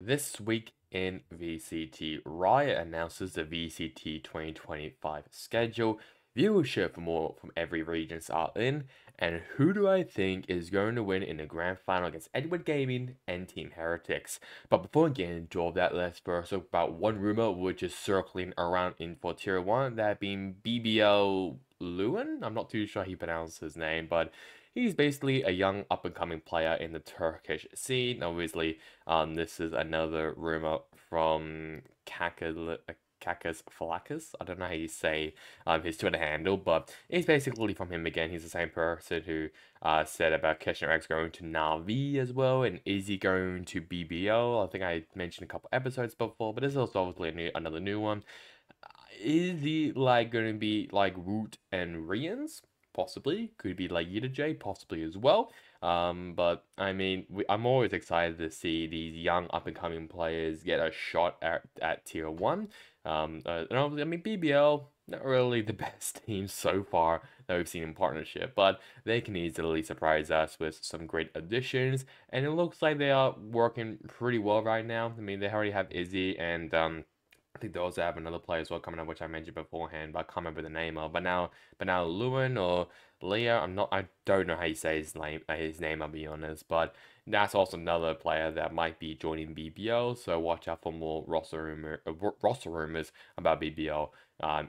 This week in VCT, Riot announces the VCT 2025 schedule, viewership from every regions are in, and who do I think is going to win in the grand final against Edward Gaming and Team Heretics. But before getting into all that, let's first talk about one rumor which is circling around in for Tier 1, that being BBL Lewin. I'm not too sure how he pronounced his name, but he's basically a young up-and-coming player in the Turkish scene. Obviously, this is another rumor from Kakas Falakas. I don't know how you say his Twitter handle, but it's basically from him again. He's the same person who said about Keshner X going to Navi as well, and is he going to BBL? I think I mentioned a couple episodes before, but this is also obviously another new one. Is he like going to be like Root and Rians? Possibly. Could be like Yida J, possibly as well. But I mean, I'm always excited to see these young up-and-coming players get a shot at Tier 1. And obviously, I mean, BBL, not really the best team so far that we've seen in partnership, but they can easily surprise us with some great additions, and it looks like they are working pretty well right now. I mean, they already have Izzy and I think they also have another player as well coming up, which I mentioned beforehand, but I can't remember the name of. But now Lewin or Leah, I don't know how you say his name. I'll be honest, but that's also another player that might be joining BBL. So watch out for more roster rumors about BBL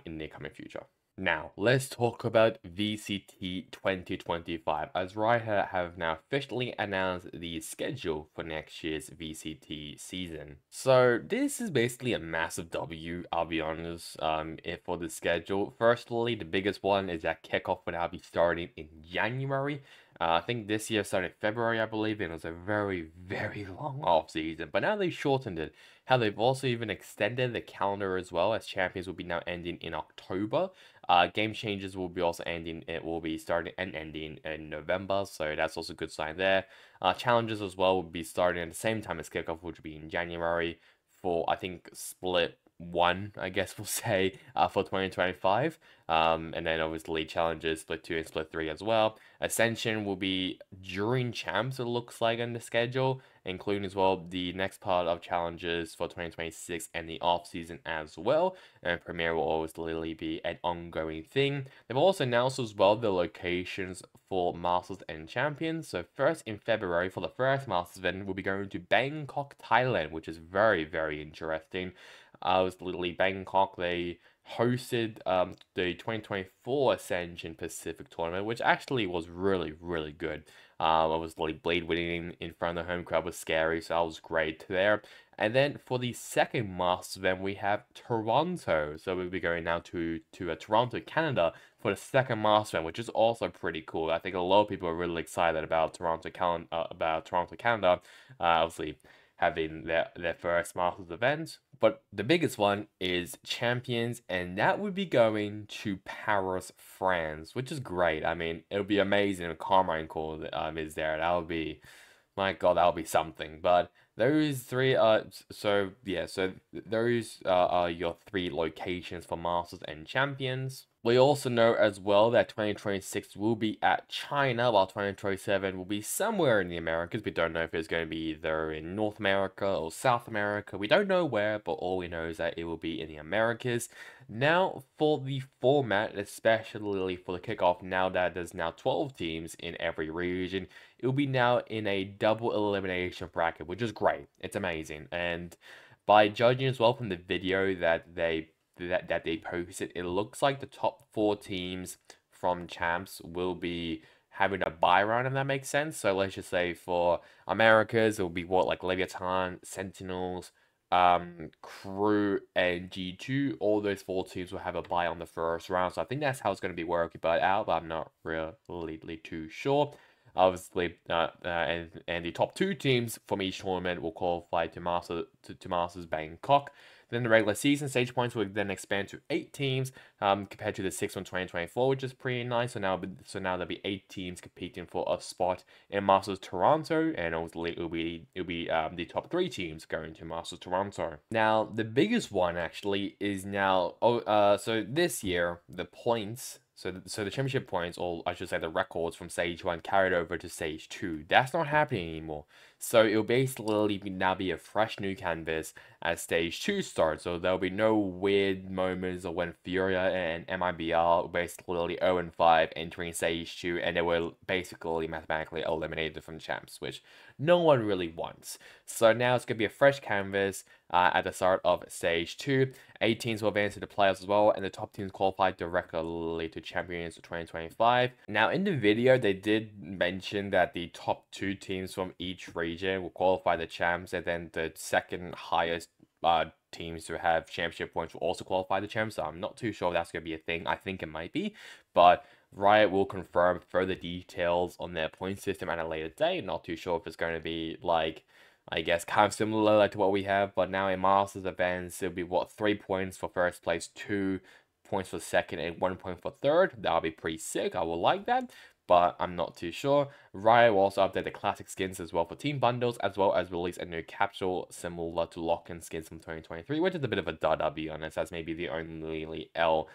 in the coming future. Now, let's talk about VCT 2025, as Riot have now officially announced the schedule for next year's VCT season. So, this is basically a massive W, I'll be honest, for the schedule. Firstly, the biggest one is that kickoff will now be starting in January. I think this year started February, I believe, and it was a very, very long off season. But now they've shortened it. How they've also even extended the calendar as well, as Champions will be now ending in October. Game changes will be also ending. It will be starting and ending in November, so that's also a good sign there. Challenges as well will be starting at the same time as kickoff, which will be in January for I think split one, I guess we'll say, for 2025. And then obviously challenges split 2 and split 3 as well. Ascension will be during champs, it looks like, on the schedule, including as well the next part of challenges for 2026 and the off season as well. And Premiere will always literally be an ongoing thing. They've also announced as well the locations for Masters and Champions. So first in February for the first Masters event, we'll be going to Bangkok, Thailand, which is very, very interesting. It was literally Bangkok. They hosted the 2024 Ascension Pacific tournament, which actually was really, really good. I was like Blade winning in front of the home crowd was scary, so that was great there. And then for the second Masters event, we have Toronto. So we'll be going now to Toronto, Canada for the second Masters event, which is also pretty cool. I think a lot of people are really excited about Toronto, Canada. Obviously having their first Masters event. But the biggest one is Champions, and that would be going to Paris, France, which is great. I mean, it would be amazing if Carmine Core is there. That would be, my God, that would be something. But those three so yeah, so those are your three locations for Masters and Champions. We also know as well that 2026 will be at China, while 2027 will be somewhere in the Americas. We don't know if it's going to be either in North America or South America. We don't know where, but all we know is that it will be in the Americas. Now, for the format, especially for the kickoff, now that there's now 12 teams in every region, it will be now in a double elimination bracket, which is great. It's amazing. And by judging as well from the video that they posted, it looks like the top 4 teams from champs will be having a bye round, if that makes sense. So let's just say for Americas, it will be what, like Leviathan, Sentinels, Crew, and G2. All those 4 teams will have a bye on the first round. So I think that's how it's going to be working out, but I'm not really too sure. Obviously, and the top 2 teams from each tournament will qualify to Masters Bangkok. Then the regular season stage points will then expand to 8 teams, compared to the 6 from 2024, which is pretty nice. So now there'll be 8 teams competing for a spot in Masters Toronto, and it'll be the top 3 teams going to Masters Toronto. Now the biggest one actually is now so this year the points. So the championship points, or I should say the records from stage 1 carried over to stage 2. That's not happening anymore. So it'll basically now be a fresh new canvas as stage 2 starts. So there'll be no weird moments of when Furia and MIBR basically 0 and 5 entering stage 2, and they will basically mathematically eliminated from champs, which no one really wants. So now it's gonna be a fresh canvas at the start of stage 2. 8 teams will advance to the playoffs as well, and the top teams qualify directly to Champions 2025. Now, in the video, they did mention that the top 2 teams from each region will qualify the champs, and then the second highest teams to have championship points will also qualify the champs. So I'm not too sure if that's going to be a thing. I think it might be, but Riot will confirm further details on their point system at a later date. Not too sure if it's going to be like, I guess, kind of similar like to what we have, but now in Masters events, it'll be what, 3 points for first place, 2 points for second, and 1 point for third. That'll be pretty sick. I will like that, but I'm not too sure. Riot will also update the classic skins as well for team bundles, as well as release a new capsule similar to lock-in skins from 2023, which is a bit of a dud, I'll be honest. That's maybe the only L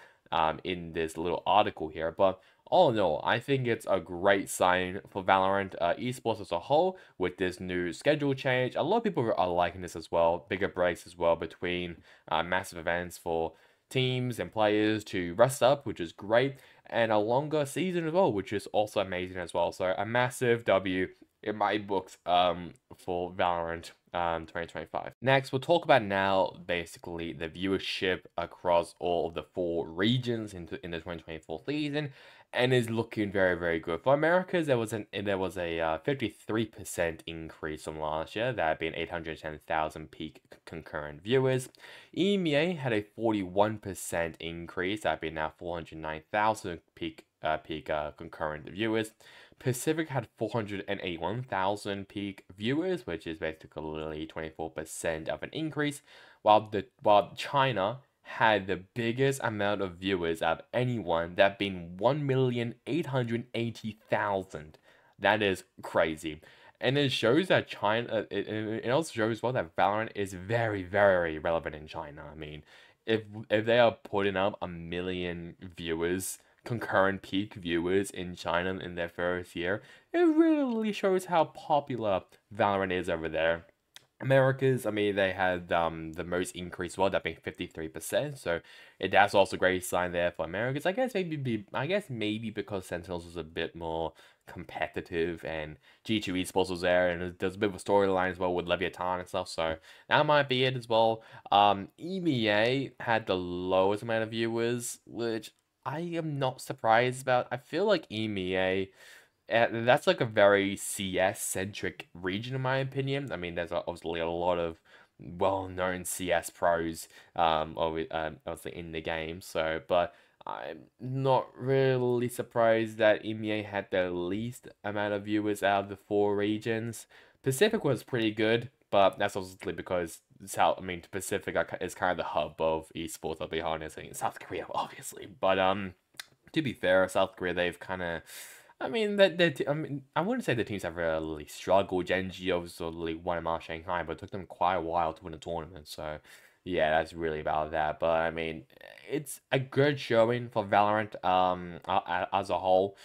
in this little article here, but all in all, I think it's a great sign for Valorant esports as a whole with this new schedule change. A lot of people are liking this as well. Bigger breaks as well between massive events for teams and players to rest up, which is great, and a longer season as well, which is also amazing as well. So a massive W in my books for Valorant 2025. Next, we'll talk about now basically the viewership across all of the 4 regions in the 2024 season, and is looking very, very good. For Americas, there was a 53% increase from last year. That had been 810,000 peak concurrent viewers. EMEA had a 41% increase. That had been now 409,000 peak concurrent viewers. Pacific had 481,000 peak viewers, which is basically 24% of an increase, while China had the biggest amount of viewers out of anyone, that being 1,880,000. That is crazy. And it shows that China, it also shows well that Valorant is very, very relevant in China. I mean, if they are putting up 1 million viewers, concurrent peak viewers in China in their first year, it really shows how popular Valorant is over there. Americas, I mean, they had the most increase, well, that being 53%. So that's also a great sign there for Americas. I guess maybe because Sentinels was a bit more competitive and G2 Esports was there, and there's a bit of a storyline as well with Leviathan and stuff. So that might be it as well. EMEA had the lowest amount of viewers, which I am not surprised about. I feel like EMEA, that's like a very CS-centric region in my opinion. I mean, there's obviously a lot of well-known CS pros, obviously in the game. So, but I'm not really surprised that EMEA had the least amount of viewers out of the 4 regions. Pacific was pretty good, but that's obviously because Pacific is kind of the hub of esports, I'll be honest. I mean, South Korea, obviously, but to be fair, South Korea, they've kind of, I mean, I wouldn't say the teams have really struggled. Genji obviously won in Shanghai, but it took them quite a while to win a tournament. So, yeah, that's really about that. But I mean, it's a good showing for Valorant as a whole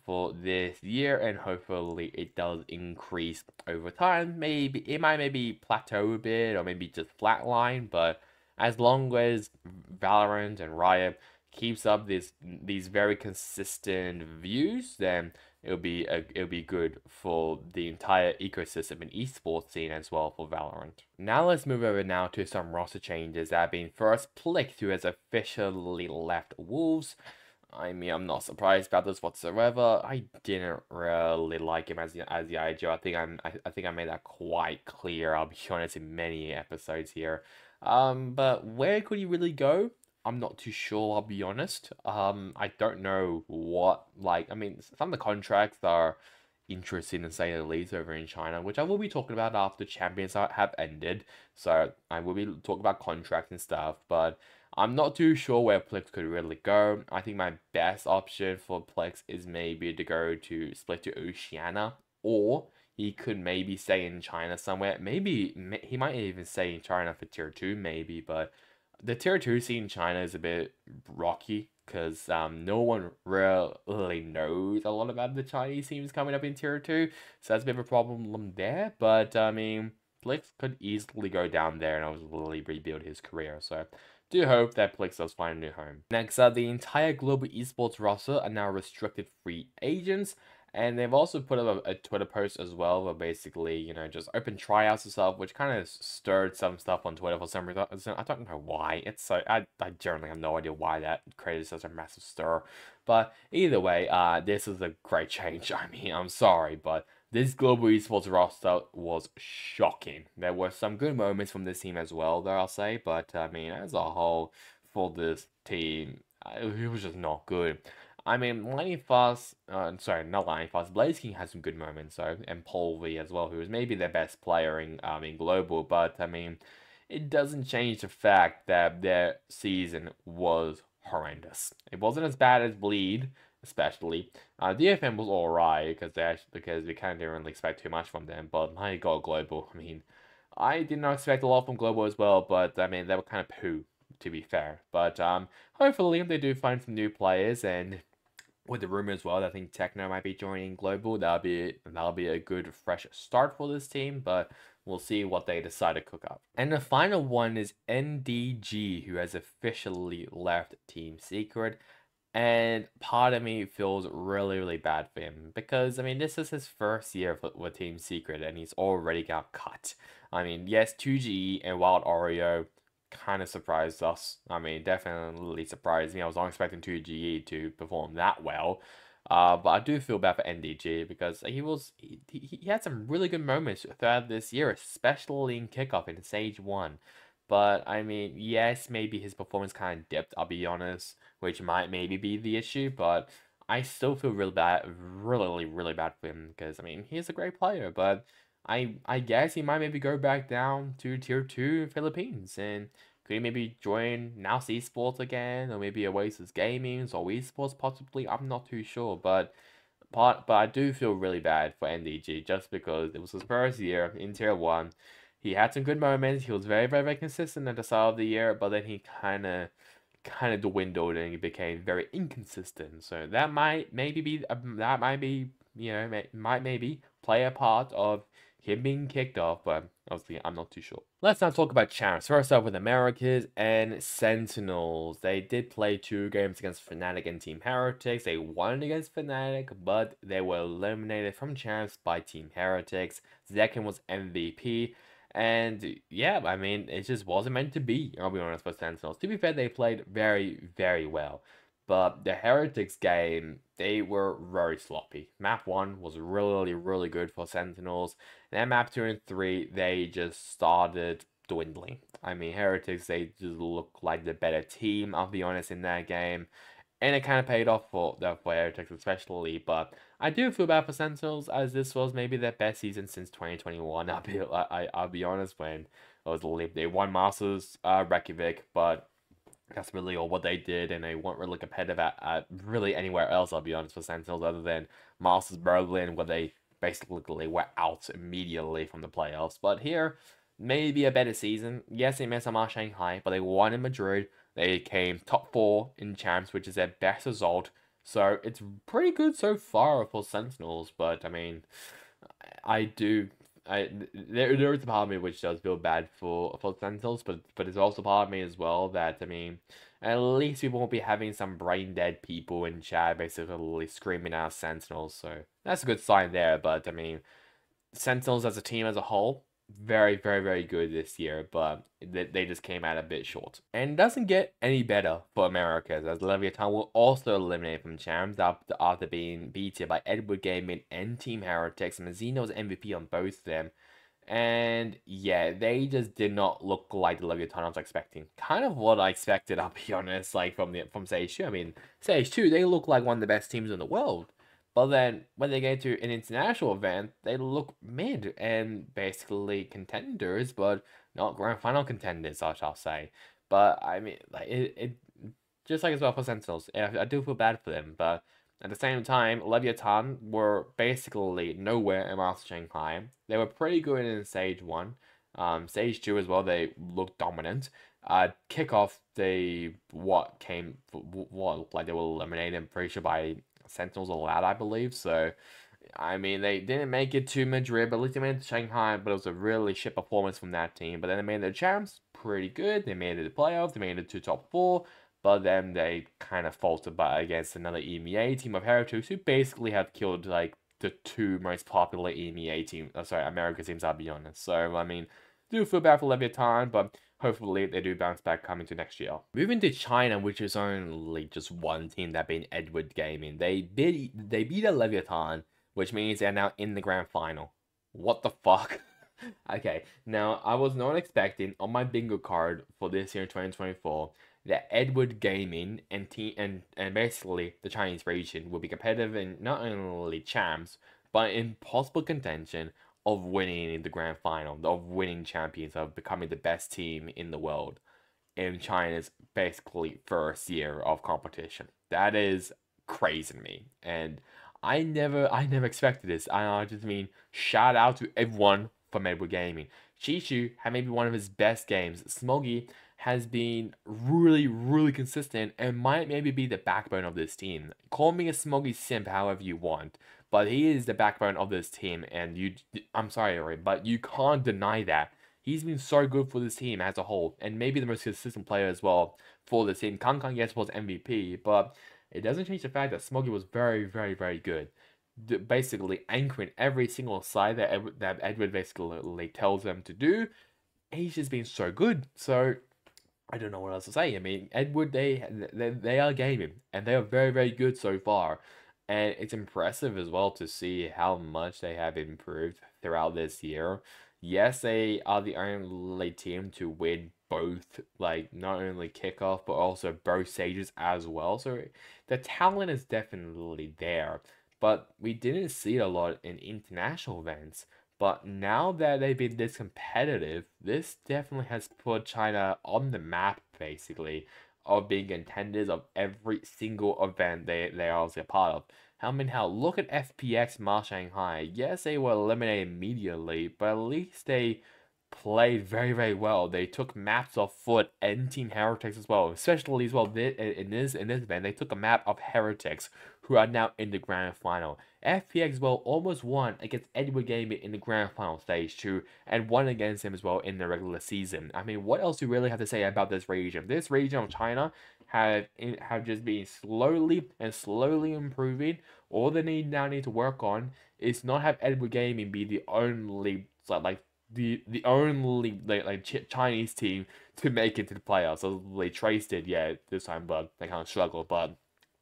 for this year, and hopefully it does increase over time. Maybe it might maybe plateau a bit, or maybe just flatline. But as long as Valorant and Riot keeps up these very consistent views, then it'll be good for the entire ecosystem and esports scene as well for Valorant. Now let's move over now to some roster changes that have been first Plict, who has officially left Wolves. I mean, I'm not surprised about this whatsoever. I didn't really like him as the IGO. I think I made that quite clear. I'll be honest in many episodes here. But where could he really go? I'm not too sure, I'll be honest. I don't know what, like, I mean, some of the contracts are interesting to say the least over in China, which I will be talking about after Champions have ended. So I will be talking about contracts and stuff, but I'm not too sure where Plex could really go. I think my best option for Plex is maybe to go to split to Oceania, or he could maybe stay in China somewhere. Maybe he might even stay in China for tier 2 maybe, but the tier 2 scene in China is a bit rocky, because no one really knows a lot about the Chinese teams coming up in Tier 2, so that's a bit of a problem there. But I mean, Blix could easily go down there and obviously rebuild his career. So do hope that Blix does find a new home. Next up, the entire global esports roster are now restricted free agents. And they've also put up a Twitter post as well, where basically, you know, just open tryouts and stuff, which kind of stirred some stuff on Twitter for some reason. I don't know why. It's so I generally have no idea why that created such a massive stir. But either way, this is a great change. I mean, I'm sorry, but this global esports roster was shocking. There were some good moments from this team as well, though I'll say. But I mean, as a whole, for this team, it was just not good. I mean, Lightning Fast, sorry, not Lightning Fast, Blaze King has some good moments, though, and Polvy as well, who is maybe their best player in Global, but, I mean, it doesn't change the fact that their season was horrendous. It wasn't as bad as Bleed, especially. DFM was alright, because we kind of didn't really expect too much from them, but my god, Global, I mean, I did not expect a lot from Global as well, but, I mean, they were kind of poo, to be fair. But, hopefully they do find some new players, and with the rumor as well, I think Techno might be joining Global. That'll be a good fresh start for this team, but we'll see what they decide to cook up. And the final one is NDG, who has officially left Team Secret. And part of me feels really, really bad for him because, I mean, this is his first year with Team Secret and he's already got cut. I mean, yes, 2GE and Wild Oreo kind of surprised us. I mean, definitely surprised me. I was not expecting 2GE to perform that well. But I do feel bad for NDG because he had some really good moments throughout this year, especially in kickoff in Stage 1. But I mean, yes, maybe his performance kind of dipped, I'll be honest, which might maybe be the issue, but I still feel really bad, really, really bad for him because I mean, he's a great player, but I guess he might maybe go back down to Tier 2 Philippines and could he maybe join Nous Esports again, or maybe Oasis Gaming or Esports possibly? I'm not too sure, but I do feel really bad for NDG just because it was his first year in Tier 1. He had some good moments. He was very, very, very consistent at the start of the year, but then he kind of dwindled and he became very inconsistent. So that might maybe be you know might maybe play a part of him being kicked off, but obviously I'm not too sure. Let's now talk about champs. First off with Americas and Sentinels. They did play 2 games against Fnatic and Team Heretics. They won against Fnatic, but they were eliminated from champs by Team Heretics. Zekin was MVP. And yeah, I mean, it just wasn't meant to be, I'll be honest, for Sentinels. To be fair, they played very, very well. But the Heretics game, they were very sloppy. Map 1 was really, really good for Sentinels. And then map 2 and 3, they just started dwindling. I mean, Heretics, they just look like the better team, I'll be honest, in that game. And it kind of paid off for Heretics especially, but I do feel bad for Sentinels as this was maybe their best season since 2021. I'll be honest when they won Masters Reykjavik, but that's really all what they did, and they weren't really competitive at really anywhere else. I'll be honest for Sentinels other than Masters Berlin, where they basically were out immediately from the playoffs. But here, maybe a better season. Yes, they missed on Shanghai, but they won in Madrid. They came top 4 in champs, which is their best result. So it's pretty good so far for Sentinels, but I mean, there is a part of me which does feel bad for Sentinels, but there's also part of me as well that I mean, at least we won't be having some brain dead people in chat basically screaming out Sentinels, so that's a good sign there. But I mean, Sentinels as a team as a whole, very, very, very good this year, but they just came out a bit short. And it doesn't get any better for Americas, as Leviathan will also eliminate from champs after being beaten by Edward Gaming and Team Heretics. Mazzino was MVP on both of them. And yeah, they just did not look like the Leviathan I was expecting. Kind of what I expected, I'll be honest, like from Stage 2. I mean, Stage 2, they look like one of the best teams in the world. But then when they get to an international event, they look mid and basically contenders, but not grand final contenders, I shall say. But I mean, like it just like as well for Sentinels. I do feel bad for them, but at the same time, Leviathan were basically nowhere in Master Shanghai. They were pretty good in Stage 1. Stage 2 as well, they looked dominant. Kickoff, they like they were eliminated, I'm pretty sure, by Sentinels or Loud, I believe. So I mean, they didn't make it to Madrid, but at least they made it to Shanghai. But it was a really shit performance from that team. But then they made the champs pretty good. They made it to the playoffs. They made it to top four. But then they kind of faltered by against another EMEA team of Heretics, who basically have killed like the two most popular EMEA team. Sorry, America teams. I'll be honest. So I mean, do feel bad for Leviathan, but hopefully they do bounce back coming to next year. Moving to China, which is only just one team, that being Edward Gaming. They beat a Leviathan, which means they're now in the grand final. What the fuck? Okay, now I was not expecting on my bingo card for this year in 2024 that Edward Gaming and basically the Chinese region will be competitive in not only champs but in possible contention of winning the grand final, of winning champions, of becoming the best team in the world in China's basically first year of competition. That is crazy to me, and I never expected this. I just mean shout out to everyone from Edward Gaming. Chishu had maybe one of his best games. Smoggy has been really consistent and might maybe be the backbone of this team. Call me a Smoggy simp however you want, but he is the backbone of this team, and I'm sorry, Ray, but you can't deny that. He's been so good for this team as a whole, and maybe the most consistent player as well for this team. Kang, yes, was MVP, but it doesn't change the fact that Smoggy was very good. Basically anchoring every single side that Edward basically tells them to do. He's just been so good. So I don't know what else to say. I mean, Edward, they are gaming, and they are very good so far. And it's impressive as well to see how much they have improved throughout this year. Yes, they are the only team to win both, like, not only kickoff, but also both stages as well. So the talent is definitely there. But we didn't see it a lot in international events. But now that they've been this competitive, this definitely has put China on the map, basically, of being contenders of every single event they are also a part of. I mean, hell, look at FPX Ma Shanghai. Yes, they were eliminated immediately, but at least they played very well. They took maps of foot and Team Heretics as well, especially as well in this event. They took a map of Heretics, who are now in the grand final. FPX well almost won against Edward Gaming in the grand final stage too, and won against him as well in the regular season. I mean, what else do you really have to say about this region? This region of China have just been slowly improving. All they now need to work on is not have Edward Gaming be the only the only Chinese team to make it to the playoffs. So they traced it, yeah, this time, but they kind of struggled. But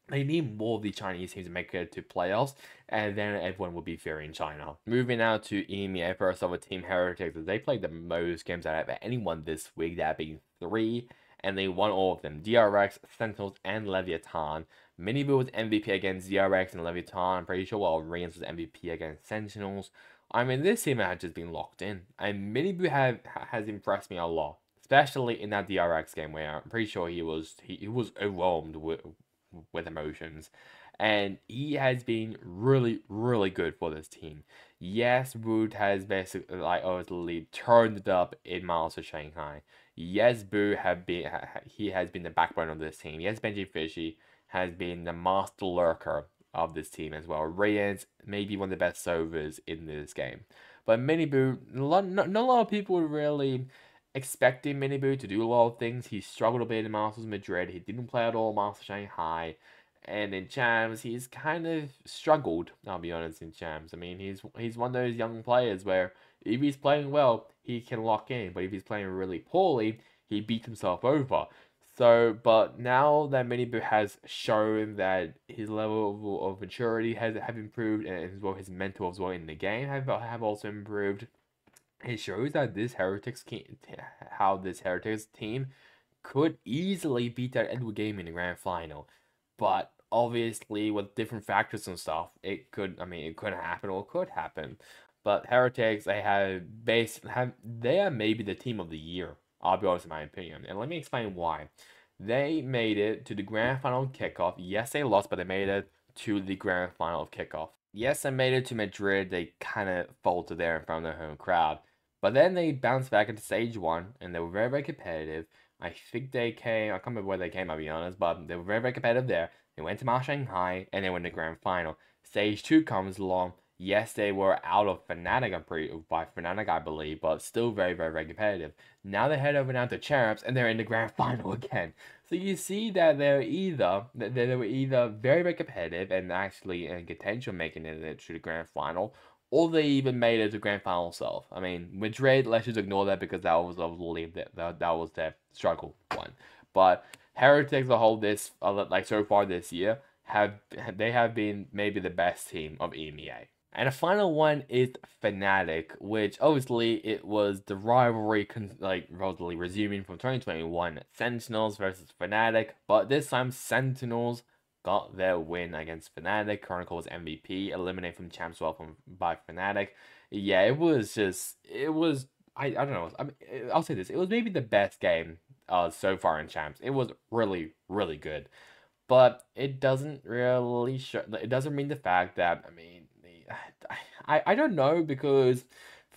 they need more of the Chinese teams to make it to playoffs, and then everyone will be fearing China. Moving now to EMEA, first off, Team Heretics. They played the most games out of anyone this week, that being 3, and they won all of them. DRX, Sentinels, and Leviathan. Miniboo was MVP against DRX and Leviathan, I'm pretty sure, while Reigns was MVP against Sentinels. I mean, this team had just been locked in, and Miniboo has impressed me a lot, especially in that DRX game where I'm pretty sure he was overwhelmed with emotions, and he has been really good for this team. Yes, Wood has basically obviously turned it up in Miles of Shanghai. Yes, Boo he has been the backbone of this team. Yes, Benji Fishy has been the master lurker of this team as well. Rayans maybe one of the best sovers in this game. But Miniboo, not a lot of people really expecting Miniboo to do a lot of things. He struggled a bit in Masters Madrid. He didn't play at all in Masters Shanghai. And in Champs, he's kind of struggled, I'll be honest, in Champs. I mean, he's one of those young players where if he's playing well, he can lock in. But if he's playing really poorly, he beats himself over. So, but now that Miniboo has shown that his level of maturity have improved, and as well his mental as well in the game have also improved, it shows that how this Heretics team could easily beat that Edward game in the grand final. But obviously, with different factors and stuff, it could happen or it could happen. But Heretics, they are maybe the team of the year. I'll be honest, in my opinion, and let me explain why. They made it to the grand final kickoff. Yes, they lost, but they made it to the grand final of kickoff. Yes, they made it to Madrid. They kind of faltered there in front of their home crowd. But then they bounced back into stage 1, and they were very, very competitive. I think they came, I can't remember where they came, I'll be honest, but they were very, very competitive there. They went to Mount Shanghai, and they went to grand final. Stage 2 comes along. Yes, they were out of Fnatic, by Fnatic, I believe, but still very, very, very competitive. Now they head over now to Champs, and they're in the grand final again. So you see that they were either very, very competitive and actually in contention making it to the grand final, or they even made it to grand final itself. I mean, Madrid, let's just ignore that because that was obviously that was their struggle one. But Heretics, the whole this like so far this year, have been maybe the best team of EMEA. And the final one is Fnatic, which obviously it was the rivalry relatively resuming from 2021, Sentinels versus Fnatic, but this time Sentinels got their win against Fnatic. Chronicle was MVP, eliminated from Champs well by Fnatic. Yeah, it was I don't know. I mean, I'll say this: it was maybe the best game so far in Champs. It was really, really good, but it doesn't really show. It doesn't mean the fact that I don't know, because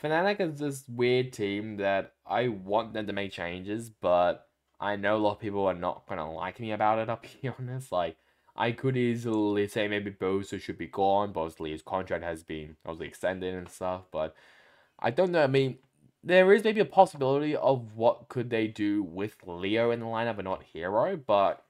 Fnatic is this weird team that I want them to make changes, but I know a lot of people are not gonna like me about it. I'll be honest. Like, I could easily say maybe Bosa should be gone, but obviously his contract has been obviously extended and stuff. But I don't know. I mean, there is maybe a possibility of what could they do with Leo in the lineup and not Hero, but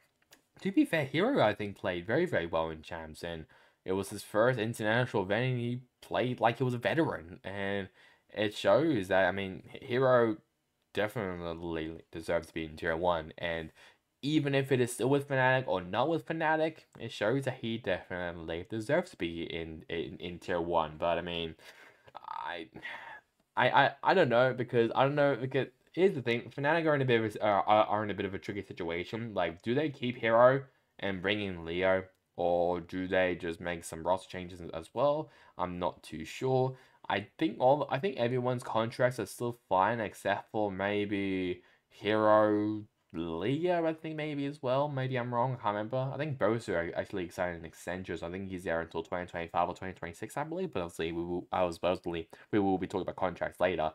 to be fair, Hero, I think, played very, very well in Champs, and it was his first international event, and he played like he was a veteran, and it shows that, I mean, Hero definitely deserves to be in Tier 1, and even if it is still with Fnatic or not with Fnatic, it shows that he definitely deserves to be in Tier 1, but I mean, I I don't know, because I don't know, because here's the thing: Fnatic are in a bit of are in a bit of a tricky situation. Like, do they keep Hero and bring in Leo, or do they just make some roster changes as well? I'm not too sure. I think everyone's contracts are still fine except for maybe Hero, Leo. I think maybe as well. Maybe I'm wrong. I can't remember. I think both are actually signed an extension, so I think he's there until 2025 or 2026, I believe. But obviously, we will be talking about contracts later.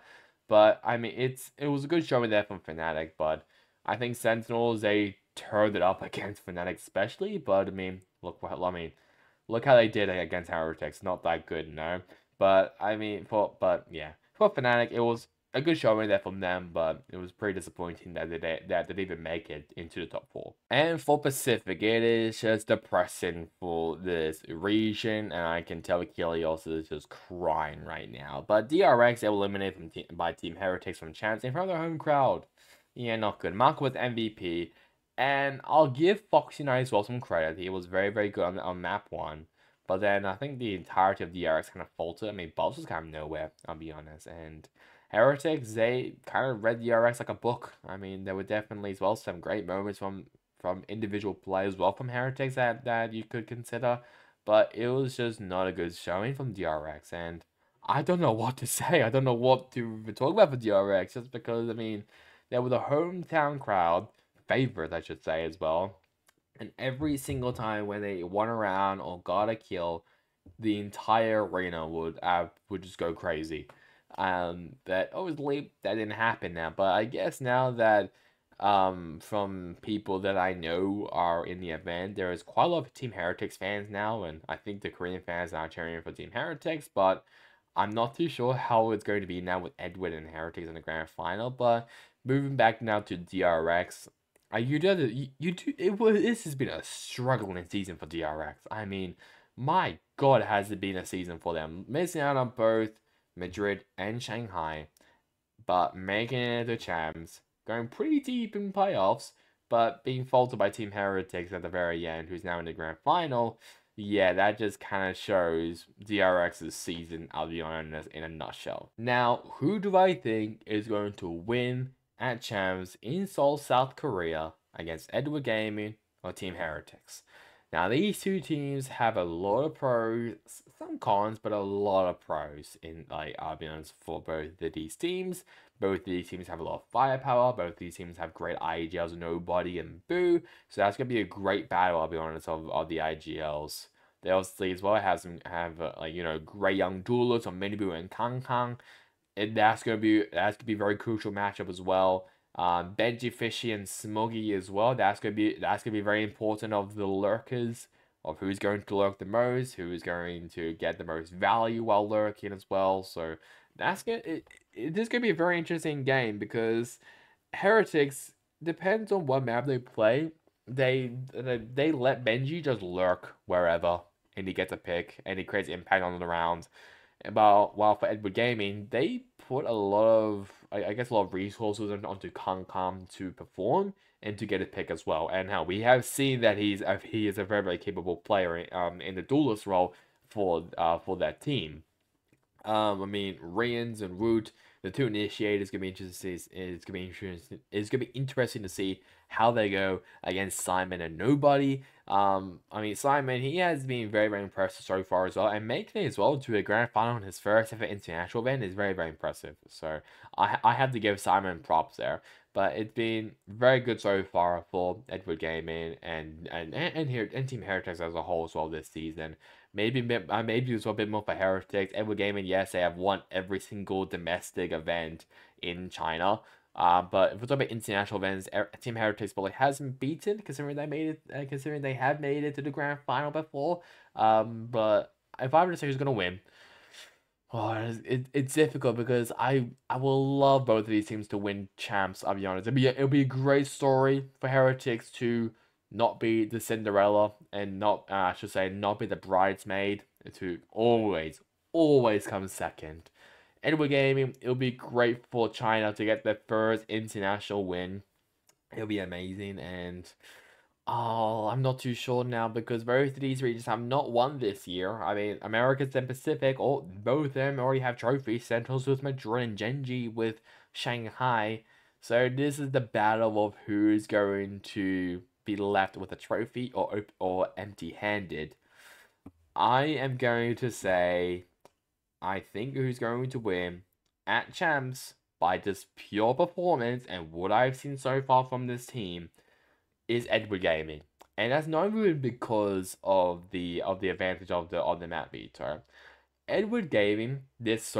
But I mean, it was a good showing there from Fnatic, but I think Sentinels, they turned it up against Fnatic especially. But I mean, look how they did it against Heretics. Not that good, no. But I mean, but yeah, for Fnatic, it was a good showing there from them, but it was pretty disappointing that they didn't even make it into the top 4. And for Pacific, it is just depressing for this region, and I can tell Kilios is just crying right now. But DRX, they were eliminated by Team Heretics from Champs in front of their home crowd. Yeah, not good. Mark was MVP, and I'll give Foxy Knight as well some credit. He was very, very good on map 1. But then I think the entirety of DRX kind of faltered. I mean, Bubs was kind of nowhere, I'll be honest. And Heretics, they kind of read DRX like a book. I mean, there were definitely as well some great moments from individual players, well, from Heretics that you could consider. But it was just not a good showing from DRX. And I don't know what to say. I don't know what to talk about for DRX, just because, I mean, they were the hometown crowd, favorites, I should say, as well. And every single time when they won around or got a kill, the entire arena would just go crazy. That obviously that didn't happen now, but I guess now that from people that I know are in the event, there is quite a lot of Team Heretics fans now, and I think the Korean fans are cheering for Team Heretics, but I'm not too sure how it's going to be now with Edward and Heretics in the grand final. But moving back now to DRX, this has been a struggling season for DRX. I mean, my God, has it been a season for them, missing out on both Madrid and Shanghai, but making it to Champs, going pretty deep in playoffs, but being faltered by Team Heretics at the very end, who's now in the grand final. Yeah, that just kind of shows DRX's season, I'll be honest, in a nutshell. Now, who do I think is going to win at Champs in Seoul, South Korea against Edward Gaming or Team Heretics? Now, these two teams have a lot of pros, some cons, but a lot of pros in, like, I'll be honest, for both of these teams. Both of these teams have a lot of firepower. Both of these teams have great IGLs, Nobody and Boo. So that's going to be a great battle, I'll be honest, of the IGLs. They obviously as well have great young duelists on Minibu and Kang Kang. and that's gonna be a very crucial matchup as well. Benji, Fishy, and Smoggy as well. That's gonna be very important of the lurkers, of who's going to lurk the most, who is going to get the most value while lurking as well. So this is gonna be a very interesting game because Heretics, depends on what map they play. They let Benji just lurk wherever, and he gets a pick, and he creates impact on the round. About while for Edward Gaming, they put a lot of I guess a lot of resources onto Kong to perform and to get a pick as well. And how we have seen that he is a very capable player in the duelist role for that team. I mean, Rayans and Root, the two initiators, gonna be interesting. It's gonna be interesting. It's gonna be interesting to see how they go against Simon and Nobody. I mean, Simon, he has been very impressive so far as well, and making it as well to a grand final in his first ever international event is very impressive. So I have to give Simon props there. But it's been very good so far for Edward Gaming and Team Heretics as a whole as well this season. Maybe it's a bit more for Heretics. Edward Gaming, yes, they have won every single domestic event in China. But if we're talking about international events, Team Heretics probably hasn't beaten, considering they have made it to the grand final before. But if I were to say who's gonna win, oh, it's difficult because I will love both of these teams to win champs. I'll be honest. It'll be a great story for Heretics to not be the Cinderella and not I should say not be the bridesmaid, to always come second. Anyway, gaming, it'll be great for China to get their first international win. It'll be amazing, and oh, I'm not too sure now because both of these regions have not won this year. I mean, Americas and Pacific, both of them already have trophies. Centrals with Madrid and Genji with Shanghai. So this is the battle of who's going to be left with a trophy or empty-handed. I am going to say I think who's going to win at champs by just pure performance and what I've seen so far from this team is Edward Gaming, and that's not even because of the advantage of the map meter. Edward Gaming this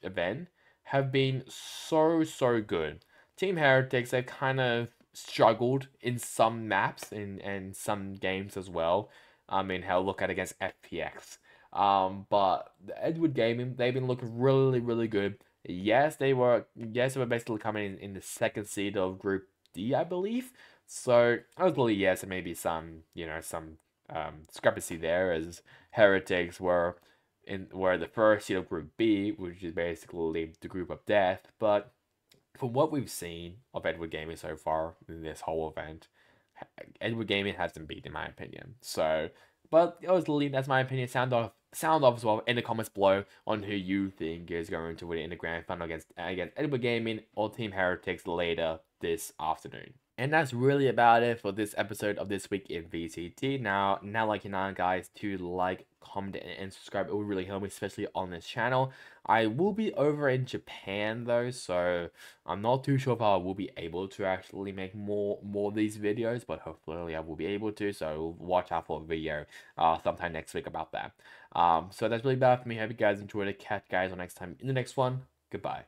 event have been so good. Team Heretics have kind of struggled in some maps and some games as well. I mean, hell, look at against FPX. But the Edward Gaming, they've been looking really good. Yes, they were basically coming in the second seed of Group D, I believe. So I was believe yes, and maybe some discrepancy there as Heretics were the first seed of Group B, which is basically the group of death. But from what we've seen of Edward Gaming so far in this whole event, Edward Gaming hasn't beat in my opinion. So, but obviously that's my opinion. Sound off as well in the comments below on who you think is going to win in the grand final against Edward Gaming or Team Heretics later this afternoon. And that's really about it for this episode of This Week in VCT. Now like you know, guys, to like, comment, and subscribe. It would really help me, especially on this channel. I will be over in Japan though, so I'm not too sure if I will be able to actually make more of these videos, but hopefully I will be able to. So watch out for a video sometime next week about that. So that's really about it for me. Hope you guys enjoyed it. Catch you guys on next time in the next one. Goodbye.